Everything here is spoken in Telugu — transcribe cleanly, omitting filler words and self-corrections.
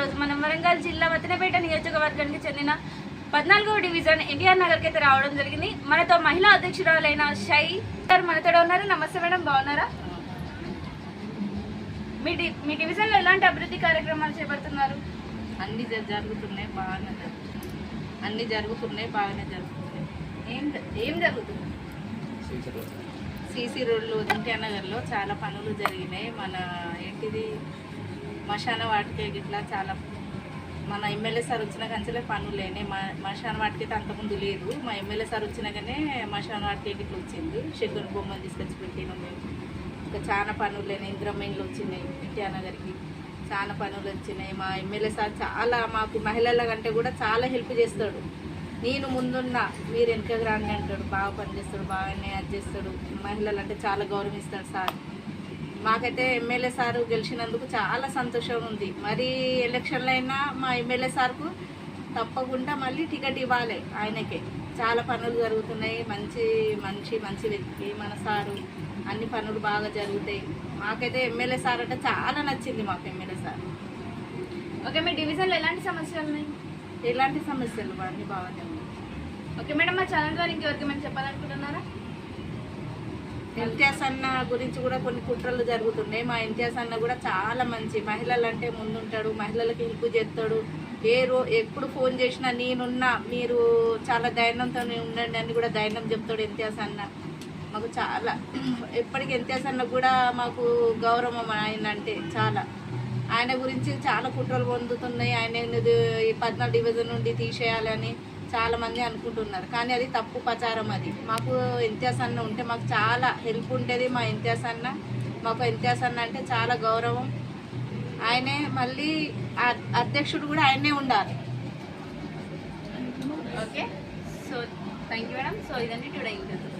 ఈరోజు మనం వరంగల్ జిల్లా వతనపేట నియోజకవర్గానికి చెందిన 14వ డివిజన్ ఎన్టీఆర్ నగర్కి అయితే రావడం జరిగింది. మనతో మహిళా అధ్యక్షురాలైన షై గారు మనతో ఉన్నారు. నమస్తే మేడం, బాగున్నారా? మీ డివిజన్లో ఎలాంటి అభివృద్ధి కార్యక్రమాలు చేపడుతున్నారు? అన్నీ జరుగుతున్నాయి, బాగానే జరుగుతున్నాయి. ఏం జరుగుతుంది? సీసీ రోడ్లు ఎన్టీఆర్ నగర్లో చాలా పనులు జరిగినాయి. మన మశాన వాటికి ఇట్లా చాలా మన ఎమ్మెల్యే సార్ వచ్చిన కంచెలే పనులు లేనాయి. మశాన వాటికి అయితే అంతకుముందు లేదు. మా ఎమ్మెల్యే సార్ వచ్చినాకనే మశాన వాటికి ఇట్లా వచ్చింది. షెడ్యూల్ బొమ్మలు తీసుకొచ్చి పెట్టినాం మేము. ఇంకా చాలా పనులు లేనాయి. ఇంద్రమైన్లు వచ్చినాయి ఎన్టీఆర్ నగర్కి, చాలా పనులు వచ్చినాయి. మా ఎమ్మెల్యే సార్ చాలా మాకు మహిళల కంటే కూడా చాలా హెల్ప్ చేస్తాడు. నేను ముందున్నా మీరు వెనకకు రాండి అంటాడు. బాగా పనిచేస్తాడు, బాగానే అది చేస్తాడు. మహిళలు అంటే చాలా గౌరవిస్తాడు సార్. మాకైతే ఎమ్మెల్యే సారు గెలిచినందుకు చాలా సంతోషం ఉంది. మరి ఎలక్షన్లో అయినా మా ఎమ్మెల్యే సార్కు తప్పకుండా మళ్ళీ టికెట్ ఇవ్వాలి ఆయనకే. చాలా పనులు జరుగుతున్నాయి. మంచి వ్యక్తి మన సారు. అన్ని పనులు బాగా జరుగుతాయి. మాకైతే ఎమ్మెల్యే సార్ అంటే చాలా నచ్చింది మాకు ఎమ్మెల్యే సార్. ఓకే, మీ డివిజన్లో ఎలాంటి సమస్యలు ఉన్నాయి? ఎలాంటి సమస్యలు అన్నీ బాగానే ఉన్నాయి. ఓకే మేడం, మా ఛానల్ ద్వారా ఇంకెవరికి మేము చెప్పాలనుకుంటున్నారా? ఇంతియాజ్ అన్న గురించి కూడా కొన్ని కుట్రలు జరుగుతున్నాయి. మా ఇంతియాజ్ అన్న కూడా చాలా మంచి, మహిళలు అంటే ముందుంటాడు, మహిళలకు హెల్ప్ చేస్తాడు. ఎప్పుడు ఫోన్ చేసినా నేనున్నా, మీరు చాలా ధైర్యంతో ఉండండి అని కూడా ధైర్యం చెప్తాడు ఇంతియాజ్ అన్న. మాకు చాలా ఎప్పటికీ ఇంతియాజ్ అన్న కూడా మాకు గౌరవం. ఆయన అంటే చాలా, ఆయన గురించి చాలా కుట్రలు పొందుతున్నాయి. ఆయన ఈ 14 డివిజన్ నుండి తీసేయాలని చాలామంది అనుకుంటున్నారు, కానీ అది తప్పు ప్రచారం. అది మాకు ఇంతియాజ్ అన్న ఉంటే మాకు చాలా హెల్ప్ ఉంటుంది. మా ఇంతియాజ్ అన్న, మాకు ఇంతియాజ్ అన్న అంటే చాలా గౌరవం. ఆయనే మళ్ళీ అధ్యక్షుడు కూడా ఆయనే ఉండాలి. Okay, so thank you madam. So ఇదండి టుడే ఇంటర్వ్యూ.